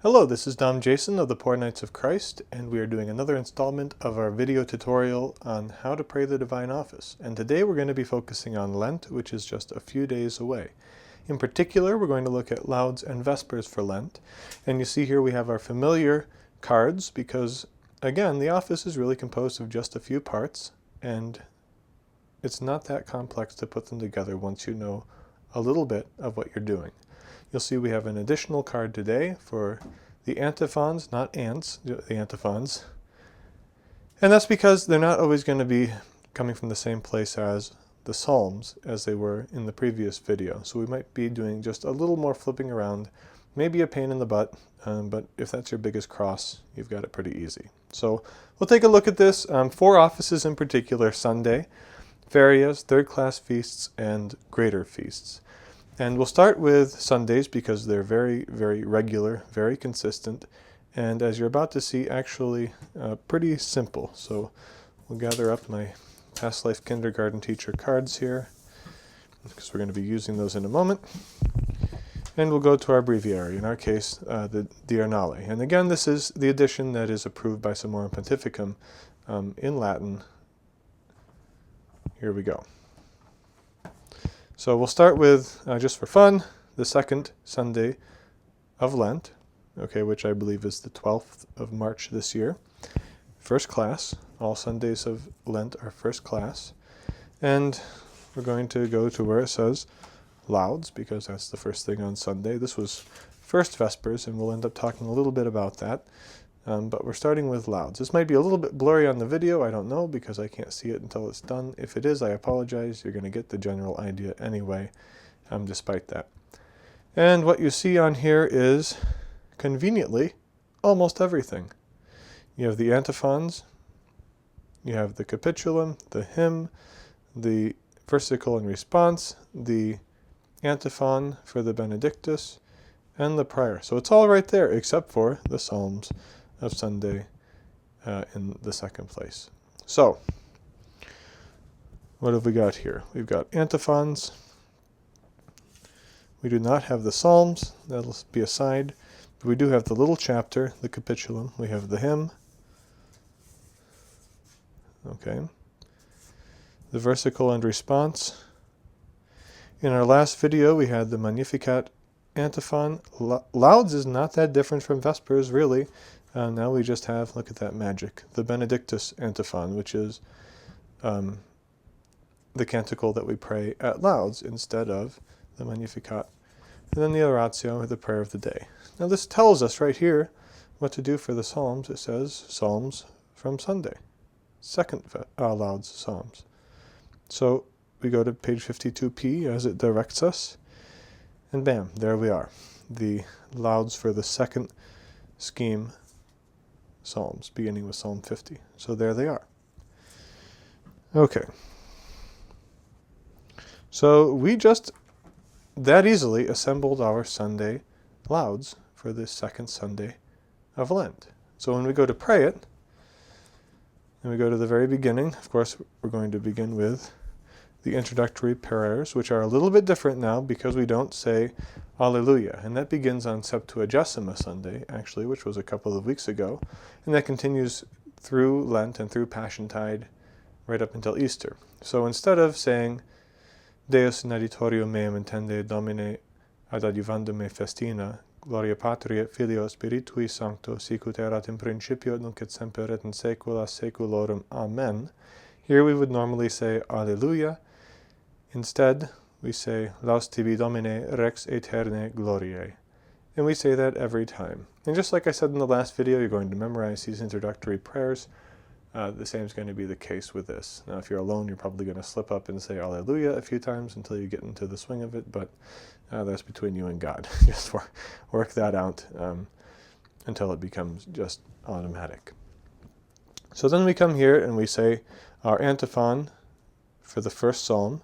Hello, this is Dom Jason of the Poor Knights of Christ, and we are doing another installment of our video tutorial on how to pray the Divine Office. And today we're going to be focusing on Lent, which is just a few days away. In particular, we're going to look at Lauds and Vespers for Lent. And you see here we have our familiar cards because, again, the office is really composed of just a few parts, and it's not that complex to put them together once you know a little bit of what you're doing. You'll see we have an additional card today for the antiphons, not ants, the antiphons. And that's because they're not always going to be coming from the same place as the Psalms as they were in the previous video. So we might be doing just a little more flipping around, maybe a pain in the butt, but if that's your biggest cross, you've got it pretty easy. So we'll take a look at this. 4 offices in particular: Sunday, ferias, third-class feasts, and greater feasts. And we'll start with Sundays because they're very, very regular, very consistent, and as you're about to see, actually pretty simple. So we'll gather up my past life kindergarten teacher cards here, because we're going to be using those in a moment. And we'll go to our breviary, in our case, the diurnale. And again, this is the edition that is approved by Summorum Pontificum in Latin. Here we go. So we'll start with, just for fun, the second Sunday of Lent, okay, which I believe is the 12th of March this year. First class. All Sundays of Lent are first class. And we're going to go to where it says Lauds, because that's the first thing on Sunday. This was first Vespers, and we'll end up talking a little bit about that. But we're starting with Lauds. This might be a little bit blurry on the video, I don't know, because I can't see it until it's done. If it is, I apologize. You're going to get the general idea anyway, despite that. And what you see on here is, conveniently, almost everything. You have the antiphons, you have the capitulum, the hymn, the versicle and response, the antiphon for the Benedictus, and the prayer. So it's all right there, except for the Psalms of Sunday in the second place. So, what have we got here? We've got antiphons. We do not have the Psalms. That'll be a side. But we do have the little chapter, the capitulum. We have the hymn. Okay. The versicle and response. In our last video, we had the Magnificat antiphon. Lauds is not that different from Vespers, really. Now we just have, look at that magic, the Benedictus antiphon, which is the canticle that we pray at Lauds instead of the Magnificat. And then the oratio, the prayer of the day. Now this tells us right here what to do for the Psalms. It says Psalms from Sunday, second Lauds Psalms. So we go to page 52p as it directs us, and bam, there we are. The Lauds for the second scheme Psalms, beginning with Psalm 50. So there they are. Okay. So we just that easily assembled our Sunday Lauds for this second Sunday of Lent. So when we go to pray it, and we go to the very beginning, of course, we're going to begin with the Introductory Pairs, which are a little bit different now because we don't say Alleluia. And that begins on Septuagesima Sunday, actually, which was a couple of weeks ago. And that continues through Lent and through Passiontide right up until Easter. So instead of saying Deus in adiutórium meum inténde Dómine ad adiuvándum festína, Glória Patri et Fílio Spirítui Sancto, Sicut erat princípio nunc et semper et in sαϊκula sæculórum. Amen. Here we would normally say Alleluia. Instead, we say Laus tibi Dómine rex ætérnæ glóriæ. And we say that every time. And just like I said in the last video, you're going to memorize these introductory prayers. The same is going to be the case with this. Now, if you're alone, you're probably going to slip up and say Alleluia a few times until you get into the swing of it, but that's between you and God. Just work that out until it becomes just automatic. So then we come here and we say our antiphon for the first psalm,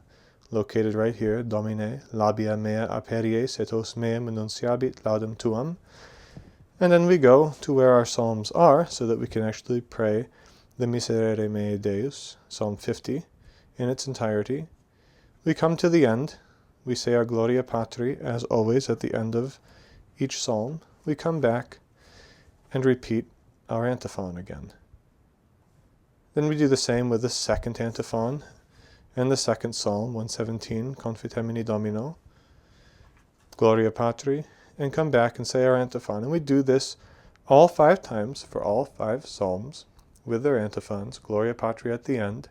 located right here, Domine, labia mea aperies et os meum enunciabit laudem tuam. And then we go to where our psalms are so that we can actually pray the Miserere mei Deus, Psalm 50, in its entirety. We come to the end. We say our Gloria Patri, as always, at the end of each psalm. We come back and repeat our antiphon again. Then we do the same with the second antiphon and the second psalm, 117, Confitemini Domino, Gloria Patri, and come back and say our antiphon. And we do this all 5 times for all 5 psalms with their antiphons, Gloria Patri at the end,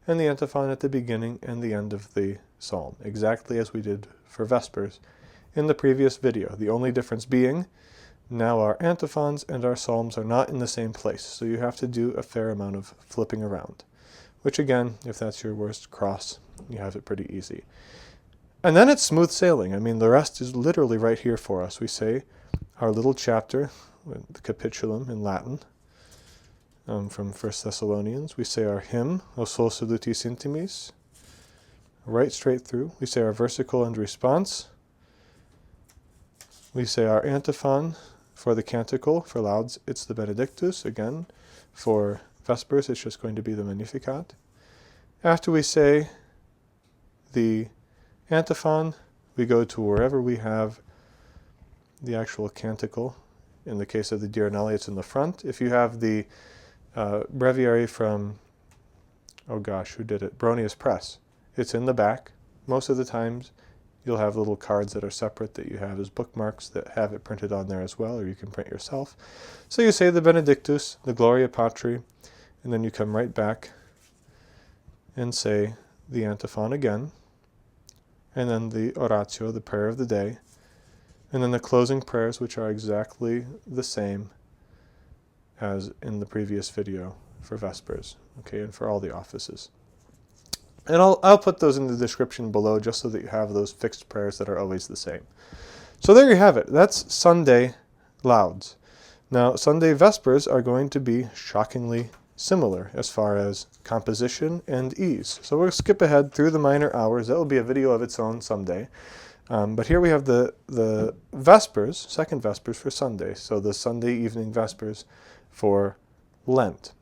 and the antiphon at the beginning and the end of the psalm, exactly as we did for Vespers in the previous video. The only difference being, now our antiphons and our psalms are not in the same place, so you have to do a fair amount of flipping around, which again, if that's your worst cross, you have it pretty easy. And then it's smooth sailing. I mean, the rest is literally right here for us. We say our little chapter, the capitulum in Latin, from 1 Thessalonians. We say our hymn, O Sol Salutis Intimis, right straight through. We say our versicle and response. We say our antiphon for the canticle. For Lauds, it's the Benedictus. Again, for Vespers, it's just going to be the Magnificat. After we say the antiphon, we go to wherever we have the actual canticle. In the case of the Diurnale, it's in the front. If you have the breviary from, who did it? Bronius Press. It's in the back. Most of the times, you'll have little cards that are separate that you have as bookmarks that have it printed on there as well, or you can print yourself. So you say the Benedictus, the Gloria Patri, and then you come right back and say the antiphon again, and then the oratio, the prayer of the day, and then the closing prayers, which are exactly the same as in the previous video for Vespers, okay, and for all the offices. And I'll put those in the description below just so that you have those fixed prayers that are always the same. So there you have it. That's Sunday Lauds. Now, Sunday Vespers are going to be shockingly similar as far as composition and ease. So we'll skip ahead through the minor hours. That will be a video of its own someday. But here we have the Vespers, second Vespers for Sunday. So the Sunday evening Vespers for Lent.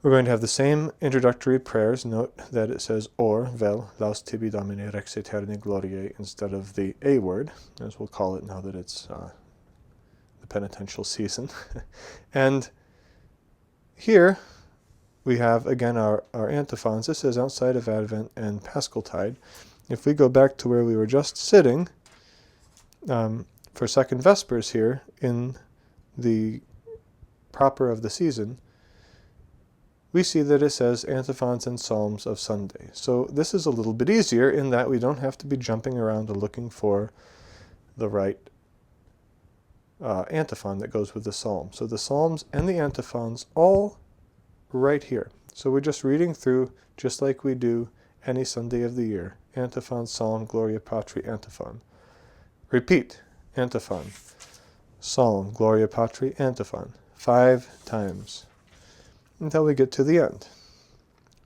We're going to have the same introductory prayers. Note that it says or, vel, Laus tibi Dómine, recite ætérnæ glóriæ, instead of the A word, as we'll call it now that it's the penitential season. And here we have, again, our antiphons. This is outside of Advent and Paschaltide. If we go back to where we were just sitting, for second Vespers here, in the proper of the season, we see that it says antiphons and psalms of Sunday. So this is a little bit easier in that we don't have to be jumping around and looking for the right antiphon that goes with the psalm. So the psalms and the antiphons all right here. So we're just reading through just like we do any Sunday of the year. Antiphon, psalm, Gloria Patri, antiphon. Repeat, antiphon, psalm, Gloria Patri, antiphon. 5 times. Until we get to the end.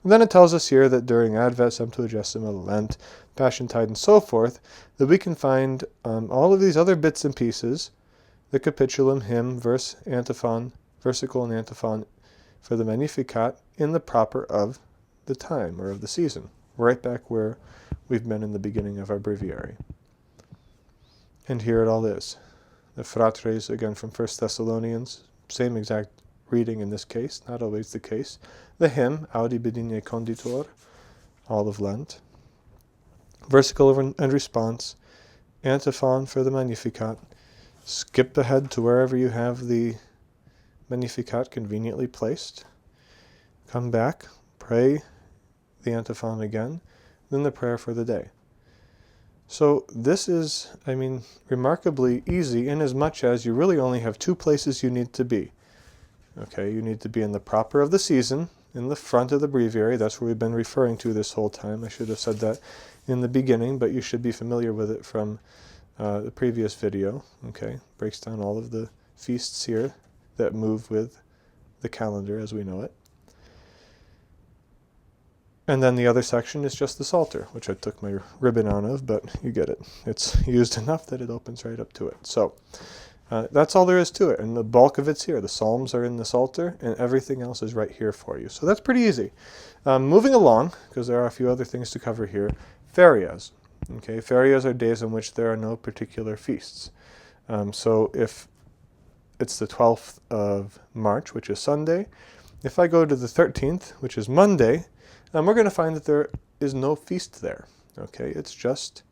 And then it tells us here that during Advent, Septuagesima, Lent, Passiontide, and so forth, that we can find all of these other bits and pieces, the capitulum, hymn, verse, antiphon, versicle, and antiphon for the Magnificat in the proper of the time, or of the season, right back where we've been in the beginning of our breviary. And here it all is. The fratres, again from 1 Thessalonians, same exact reading in this case, not always the case. The hymn, Audi Bedigne Conditor, all of Lent. Versicle and response, antiphon for the Magnificat. Skip ahead to wherever you have the Magnificat conveniently placed. Come back, pray the antiphon again, then the prayer for the day. So this is, remarkably easy in as much as you really only have 2 places you need to be. Okay, you need to be in the proper of the season, in the front of the breviary. That's where we've been referring to this whole time. I should have said that in the beginning, but you should be familiar with it from the previous video. Okay, breaks down all of the feasts here that move with the calendar as we know it. And then the other section is just the Psalter, which I took my ribbon out of, but you get it. It's used enough that it opens right up to it. So that's all there is to it, and the bulk of it's here. The Psalms are in the Psalter, and everything else is right here for you. So that's pretty easy. Moving along, because there are a few other things to cover here, ferias. Okay, ferias are days on which there are no particular feasts. So if it's the 12th of March, which is Sunday. If I go to the 13th, which is Monday, we're going to find that there is no feast there. Okay, it's just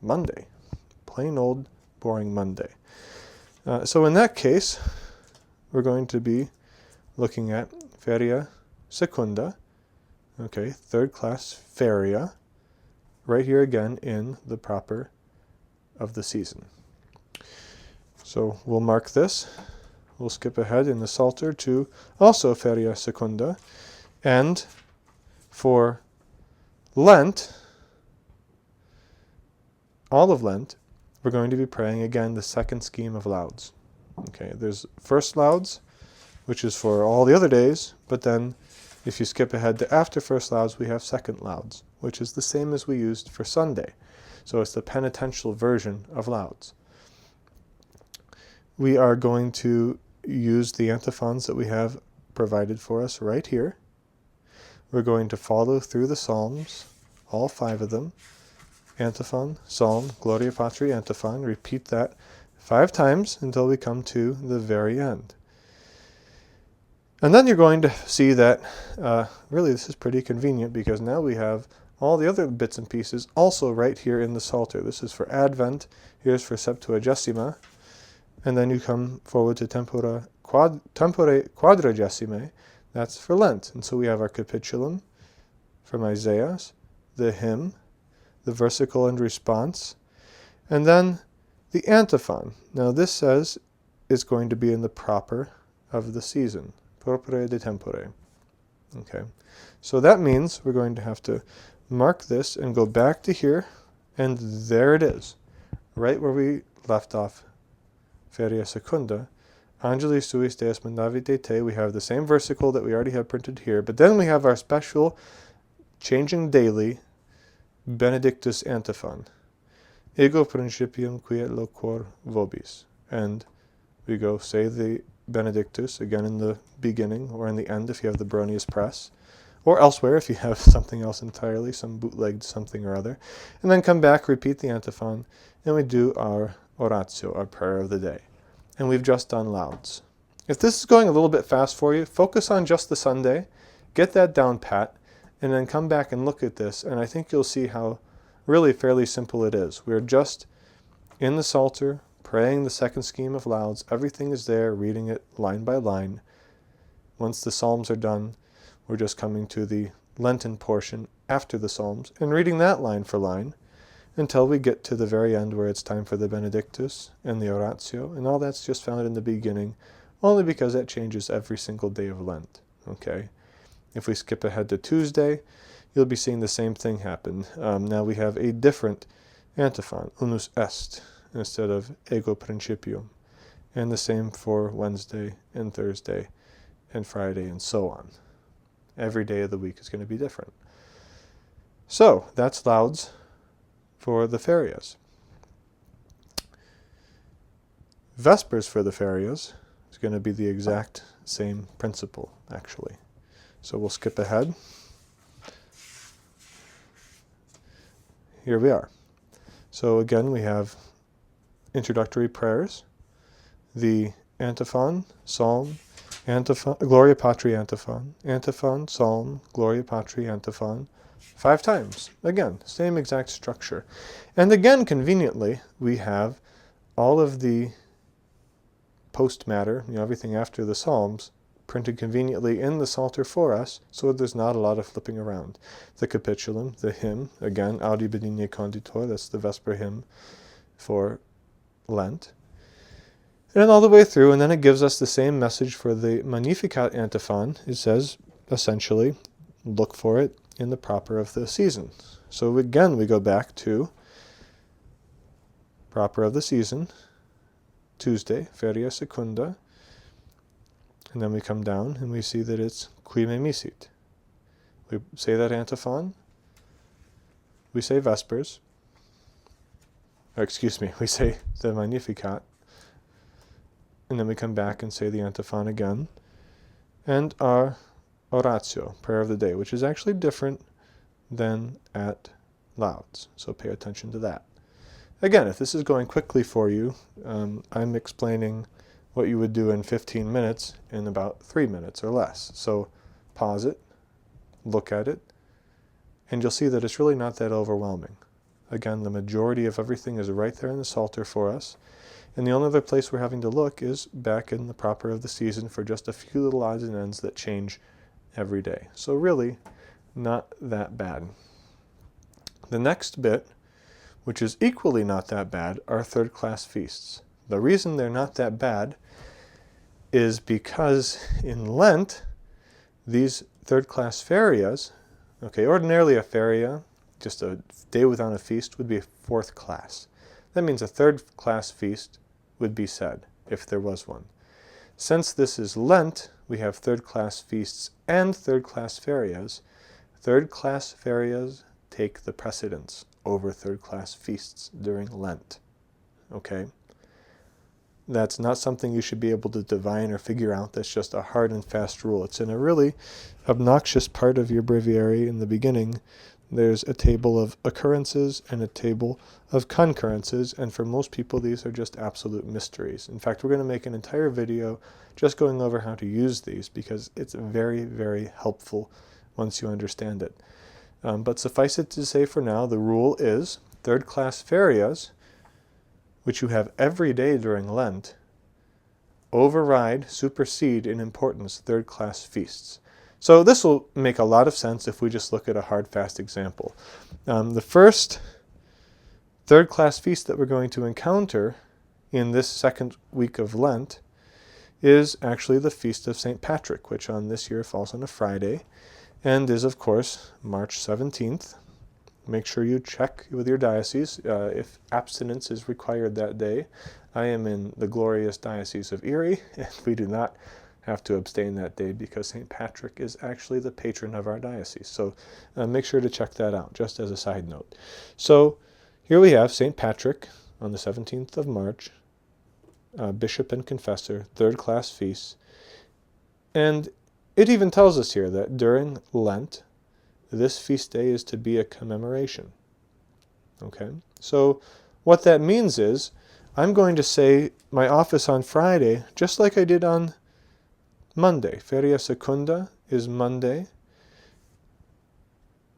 Monday. Plain old, boring Monday. So in that case, we're going to be looking at feria secunda, okay, third class feria, right here again in the proper of the season. So we'll mark this. We'll skip ahead in the Psalter to also feria secunda. And for Lent, all of Lent, we're going to be praying again the second scheme of Lauds. Okay, there's first Lauds, which is for all the other days, but then if you skip ahead to after first Lauds, we have second Lauds, which is the same as we used for Sunday. So it's the penitential version of Lauds. We are going to use the antiphons that we have provided for us right here. We're going to follow through the Psalms, all 5 of them. Antiphon, Psalm, Gloria, Patri, antiphon. Repeat that 5 times until we come to the very end. And then you're going to see that really this is pretty convenient, because now we have all the other bits and pieces also right here in the Psalter. This is for Advent, here's for Septuagesima, and then you come forward to Tempore Quadragesime, that's for Lent. And so we have our capitulum from Isaiah, the hymn, the versicle and response, and then the antiphon. Now this says it's going to be in the proper of the season, propere de tempore. Okay, so that means we're going to have to mark this and go back to here, and there it is, right where we left off, feria secunda. Angelis suis Deus mandavite te. We have the same versicle that we already have printed here, but then we have our special, changing daily, Benedictus antiphon. Ego principium quiet loquor vobis. And we go say the Benedictus again in the beginning or in the end if you have the Bronius Press, or elsewhere if you have something else entirely, some bootlegged something or other, and then come back, repeat the antiphon, and we do our oratio, our prayer of the day. And we've just done Lauds. If this is going a little bit fast for you, focus on just the Sunday, get that down pat, and then come back and look at this, and I think you'll see how really fairly simple it is. We're just in the Psalter, praying the second scheme of Lauds. Everything is there, reading it line by line. Once the Psalms are done, we're just coming to the Lenten portion after the Psalms, and reading that line for line, until we get to the very end where it's time for the Benedictus and the Oratio, and all that's just found in the beginning, only because that changes every single day of Lent. Okay? If we skip ahead to Tuesday, you'll be seeing the same thing happen. Now we have a different antiphon, unus est, instead of ego principium. And the same for Wednesday and Thursday and Friday and so on. Every day of the week is going to be different. So, that's Lauds for the ferias. Vespers for the ferias is going to be the exact same principle, actually. So we'll skip ahead. Here we are. So again, we have introductory prayers, the antiphon, psalm, antiphon, Gloria Patri antiphon, antiphon, psalm, Gloria Patri antiphon, 5 times. Again, same exact structure. And again, conveniently, we have all of the post matter, everything after the Psalms, printed conveniently in the Psalter for us, so there's not a lot of flipping around. The capitulum, the hymn, again, Audi Benigne Conditor, that's the Vesper hymn for Lent. And all the way through, and then it gives us the same message for the Magnificat antiphon. It says, essentially, look for it in the proper of the season. So again, we go back to proper of the season, Tuesday, feria secunda, and then we come down and we see that it's qui me misit. We say that antiphon, we say Vespers, we say the Magnificat, and then we come back and say the antiphon again, and our oratio, prayer of the day, which is actually different than at Lauds, so pay attention to that. Again, if this is going quickly for you, I'm explaining what you would do in 15 minutes in about 3 minutes or less. So pause it, look at it, and you'll see that it's really not that overwhelming. Again, the majority of everything is right there in the Psalter for us. And the only other place we're having to look is back in the proper of the season for just a few little odds and ends that change every day. So really, not that bad. The next bit, which is equally not that bad, are third-class feasts. The reason they're not that bad is because in Lent, these third-class ferias, okay, ordinarily a feria, just a day without a feast, would be a fourth class. That means a third-class feast would be said, if there was one. Since this is Lent, we have third-class feasts and third-class ferias. Third-class ferias take the precedence over third-class feasts during Lent. Okay? That's not something you should be able to divine or figure out. That's just a hard and fast rule. It's in a really obnoxious part of your breviary in the beginning. There's a table of occurrences and a table of concurrences, and for most people these are just absolute mysteries. In fact, we're going to make an entire video just going over how to use these because it's very, very helpful once you understand it. But suffice it to say for now, the rule is third-class ferias, which you have every day during Lent, override, supersede in importance third-class feasts. So this will make a lot of sense if we just look at a hard, fast example. The first third-class feast that we're going to encounter in this second week of Lent is actually the Feast of St. Patrick, which on this year falls on a Friday, and is, of course, March 17th. Make sure you check with your diocese if abstinence is required that day. I am in the glorious Diocese of Erie, and we do not have to abstain that day because St. Patrick is actually the patron of our diocese. So make sure to check that out, just as a side note. So here we have St. Patrick on the 17th of March, bishop and confessor, third-class feast. And it even tells us here that during Lent, this feast day is to be a commemoration. Okay? So what that means is I'm going to say my office on Friday, just like I did on Monday. Feria secunda is Monday.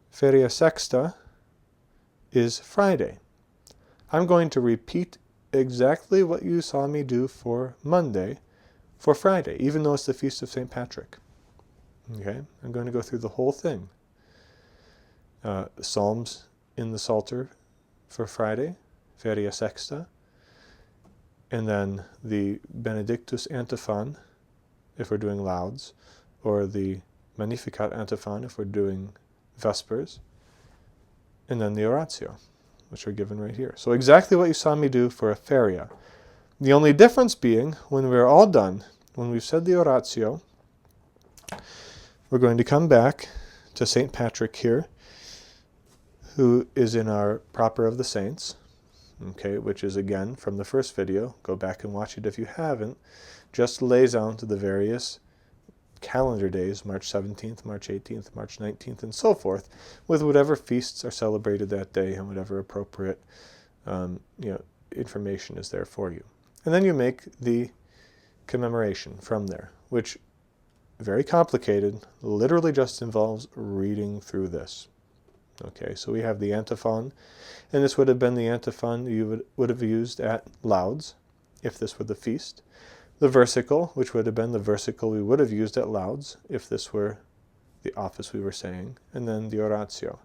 Feria sexta is Friday. I'm going to repeat exactly what you saw me do for Monday for Friday, even though it's the Feast of St. Patrick. Okay? I'm going to go through the whole thing. Psalms in the Psalter for Friday, Feria sexta, and then the Benedictus antiphon, if we're doing Lauds, or the Magnificat antiphon if we're doing Vespers, and then the Oratio, which are given right here. So exactly what you saw me do for a feria. The only difference being, when we're all done, when we've said the Oratio, we're going to come back to St. Patrick here, who is in our Proper of the Saints, okay, which is again from the first video. Go back and watch it if you haven't. Just lays out the various calendar days, March 17th, March 18th, March 19th, and so forth, with whatever feasts are celebrated that day and whatever appropriate information is there for you. And then you make the commemoration from there, which, very complicated, literally just involves reading through this. Okay, so we have the antiphon, and this would have been the antiphon you would have used at Lauds, if this were the feast. The versicle, which would have been the versicle we would have used at Lauds, if this were the office we were saying, and then the oratio.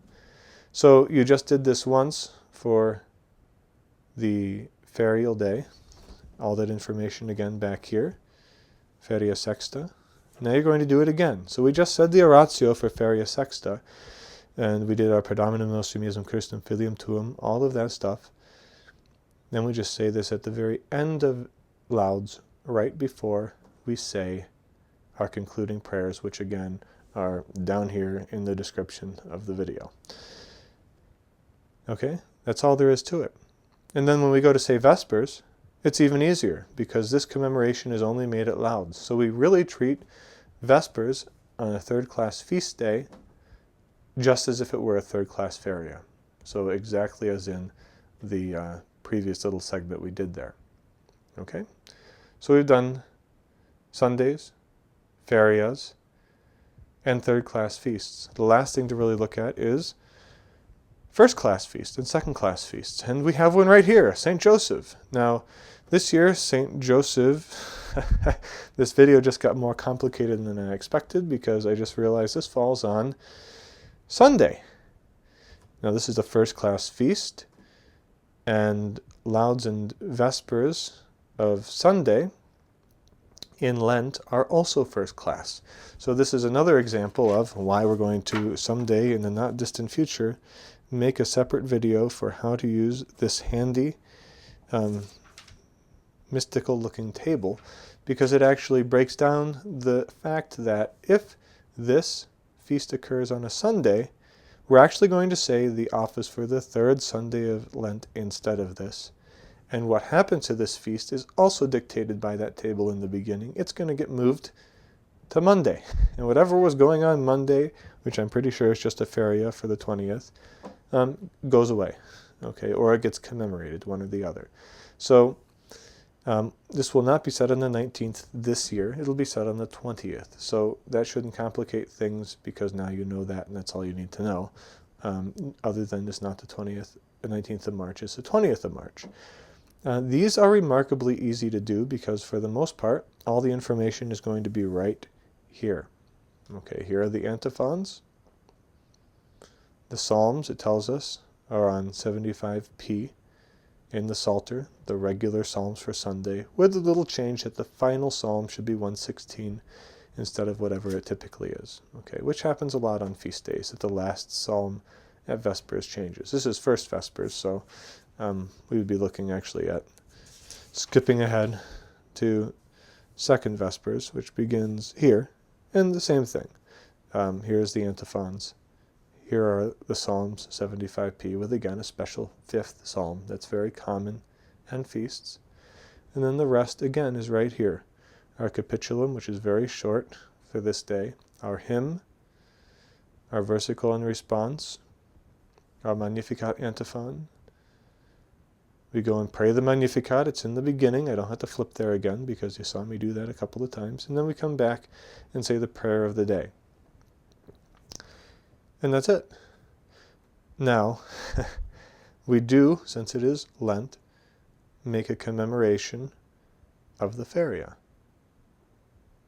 So you just did this once for the ferial day. All that information again back here. Feria sexta. Now you're going to do it again. So we just said the oratio for Feria sexta, and we did our Predominum nostrum Iesum Christum Filium Tuum, all of that stuff. Then we just say this at the very end of Lauds, right before we say our concluding prayers, which again are down here in the description of the video. Okay, that's all there is to it. And then when we go to say Vespers, it's even easier, because this commemoration is only made at Lauds. So we really treat Vespers on a third-class feast day just as if it were a third-class feria. So exactly as in the previous little segment we did there. Okay? So we've done Sundays, ferias, and third-class feasts. The last thing to really look at is first-class feasts and second-class feasts. And we have one right here, St. Joseph. Now, this year, St. Joseph, this video just got more complicated than I expected because I just realized this falls on Sunday. Now, this is the first-class feast, and Lauds and Vespers of Sunday in Lent are also first class. So this is another example of why we're going to someday in the not distant future make a separate video for how to use this handy mystical looking table, because it actually breaks down the fact that if this feast occurs on a Sunday, we're actually going to say the office for the third Sunday of Lent instead of this. And what happens to this feast is also dictated by that table in the beginning. It's going to get moved to Monday. And whatever was going on Monday, which I'm pretty sure is just a feria for the 20th, goes away. Okay, or it gets commemorated, one or the other. So this will not be set on the 19th this year. It'll be set on the 20th. So that shouldn't complicate things because now you know that and that's all you need to know. Other than it's not the 20th, the 19th of March, it's the 20th of March. These are remarkably easy to do because for the most part, all the information is going to be right here. Okay, here are the antiphons. The Psalms, it tells us, are on 75p in the Psalter, the regular Psalms for Sunday, with the little change that the final Psalm should be 116 instead of whatever it typically is. Okay, which happens a lot on feast days, that the last Psalm at Vespers changes. This is first Vespers, so we would be looking actually at skipping ahead to second Vespers, which begins here, and the same thing. Here's the antiphons. Here are the Psalms, 75p, with again a special fifth psalm that's very common and feasts. And then the rest again is right here. Our capitulum, which is very short for this day, our hymn, our versicle and response, our Magnificat antiphon. We go and pray the Magnificat. It's in the beginning. I don't have to flip there again because you saw me do that a couple of times. And then we come back and say the prayer of the day. And that's it. Now, we do, since it is Lent, make a commemoration of the feria.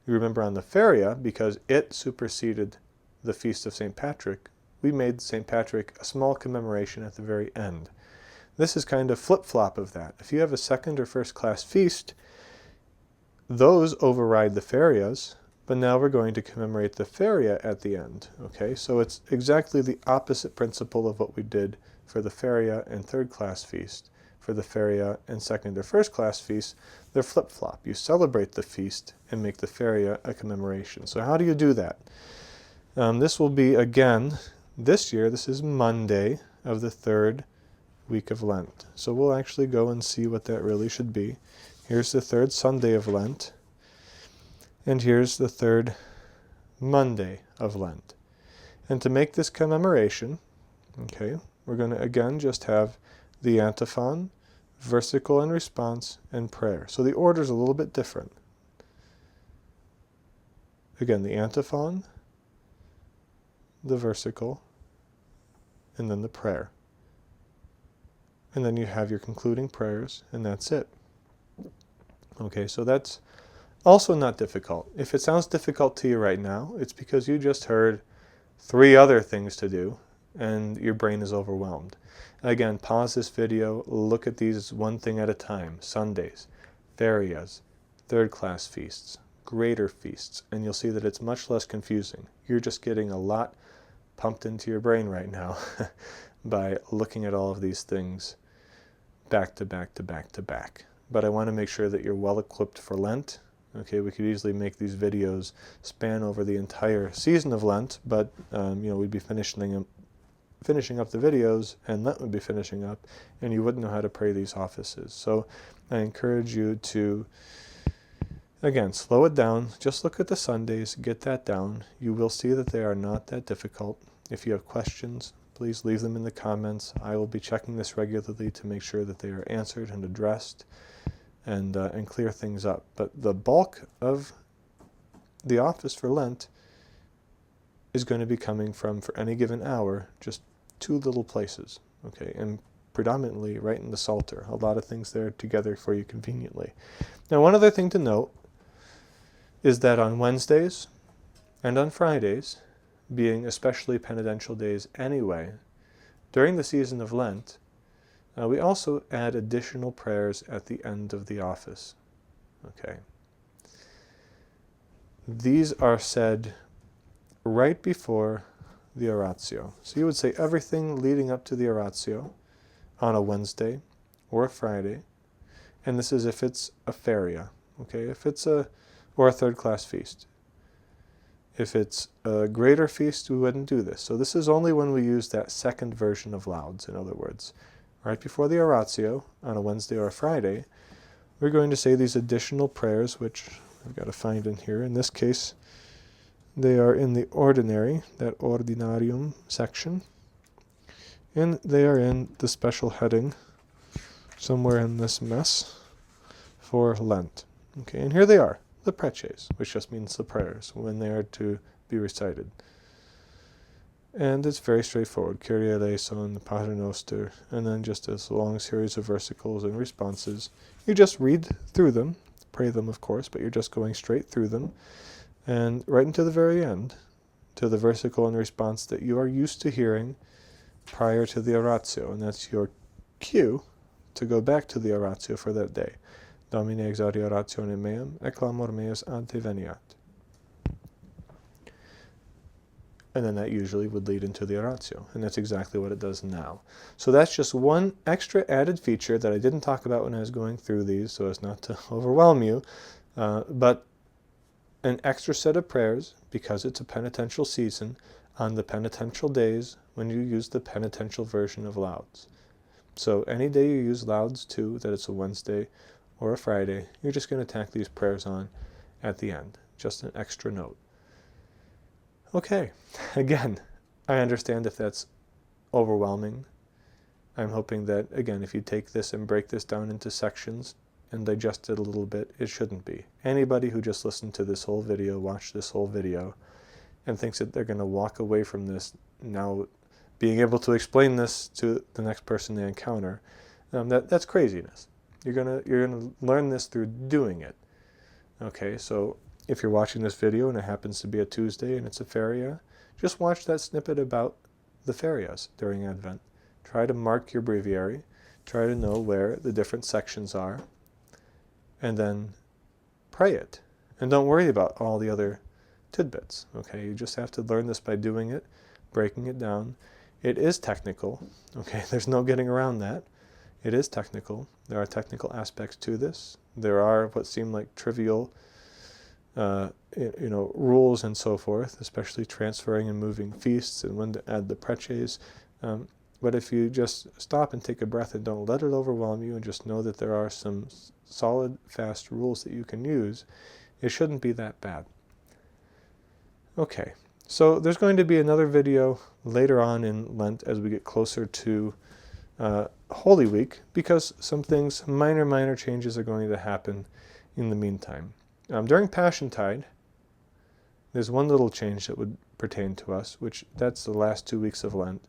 You remember on the feria, because it superseded the feast of St. Patrick, we made St. Patrick a small commemoration at the very end. This is kind of flip-flop of that. If you have a second or first class feast, those override the ferias, but now we're going to commemorate the feria at the end. Okay, so it's exactly the opposite principle of what we did for the feria and third class feast. For the feria and second or first class feast, they're flip-flop. You celebrate the feast and make the feria a commemoration. So how do you do that? This will be, again, this year, this is Monday of the third week of Lent. So we'll actually go and see what that really should be. Here's the third Sunday of Lent. And here's the third Monday of Lent. And to make this commemoration, okay, we're going to again just have the antiphon, versicle and response, and prayer. So the order is a little bit different. Again, the antiphon, the versicle, and then the prayer. And then you have your concluding prayers, and that's it. Okay, so that's also not difficult. If it sounds difficult to you right now, it's because you just heard 3 other things to do, and your brain is overwhelmed. Again, pause this video, look at these one thing at a time. Sundays, ferias, third class feasts, greater feasts, and you'll see that it's much less confusing. You're just getting a lot pumped into your brain right now by looking at all of these things back to back to back to back. But I want to make sure that you're well equipped for Lent. Okay, we could easily make these videos span over the entire season of Lent, but we'd be finishing up the videos, and Lent would be finishing up, and you wouldn't know how to pray these offices. So I encourage you to, again, slow it down. Just look at the Sundays, get that down. You will see that they are not that difficult. If you have questions, please leave them in the comments. I will be checking this regularly to make sure that they are answered and addressed. and clear things up. But the bulk of the office for Lent is going to be coming from, for any given hour, just two little places, okay, and predominantly right in the Psalter. A lot of things there together for you conveniently. Now, one other thing to note is that on Wednesdays and on Fridays, being especially penitential days anyway, during the season of Lent, we also add additional prayers at the end of the office. Okay. These are said right before the oratio. So you would say everything leading up to the oratio on a Wednesday or a Friday, and this is if it's a feria, okay? If it's or a third-class feast. If it's a greater feast, we wouldn't do this. So this is only when we use that second version of Lauds, in other words. Right before the oratio, on a Wednesday or a Friday, we're going to say these additional prayers, which I've got to find in here. In this case, they are in the ordinary, that ordinarium section. And they are in the special heading, somewhere in this mess, for Lent. Okay, and here they are. The preces, which just means the prayers, when they are to be recited. And it's very straightforward. Kyrie eleison, the Pater Noster, and then just a long series of versicles and responses. You just read through them, pray them of course, but you're just going straight through them, and right into the very end, to the versicle and response that you are used to hearing prior to the oratio, and that's your cue to go back to the oratio for that day. Dómine exaudi orationem meum, clamor meus ante veniat. And then that usually would lead into the oratio, and that's exactly what it does now. So that's just one extra added feature that I didn't talk about when I was going through these, so as not to overwhelm you, but an extra set of prayers, because it's a penitential season, on the penitential days when you use the penitential version of Lauds. So any day you use Lauds 2, that it's a Wednesday or a Friday, you're just going to tack these prayers on at the end. Just an extra note. Okay, again, I understand if that's overwhelming. I'm hoping that, again, if you take this and break this down into sections and digest it a little bit, it shouldn't be. Anybody who just listened to this whole video, watched this whole video, and thinks that they're going to walk away from this now being able to explain this to the next person they encounter, that's craziness. You're gonna learn this through doing it. Okay, so if you're watching this video and it happens to be a Tuesday and it's a feria, just watch that snippet about the ferias during Advent. Try to mark your breviary, try to know where the different sections are, and then pray it. And don't worry about all the other tidbits. Okay, you just have to learn this by doing it, breaking it down. It is technical. Okay, there's no getting around that. It is technical. There are technical aspects to this. There are what seem like trivial, rules and so forth, especially transferring and moving feasts and when to add the preces. But if you just stop and take a breath and don't let it overwhelm you and just know that there are some solid, fast rules that you can use, it shouldn't be that bad. Okay, so there's going to be another video later on in Lent as we get closer to Holy Week, because some things, minor changes are going to happen in the meantime. During Passiontide, there's one little change that would pertain to us, which that's the last 2 weeks of Lent.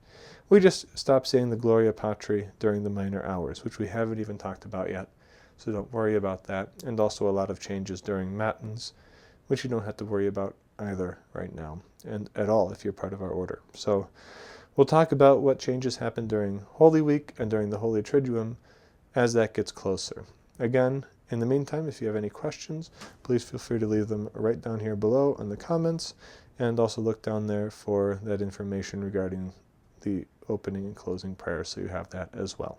We just stop saying the Glória Patri during the minor hours, which we haven't even talked about yet, so don't worry about that. And also a lot of changes during Matins, which you don't have to worry about either right now, and at all if you're part of our order. So we'll talk about what changes happen during Holy Week and during the Holy Triduum as that gets closer. Again, in the meantime, if you have any questions, please feel free to leave them right down here below in the comments, and also look down there for that information regarding the opening and closing prayers, so you have that as well.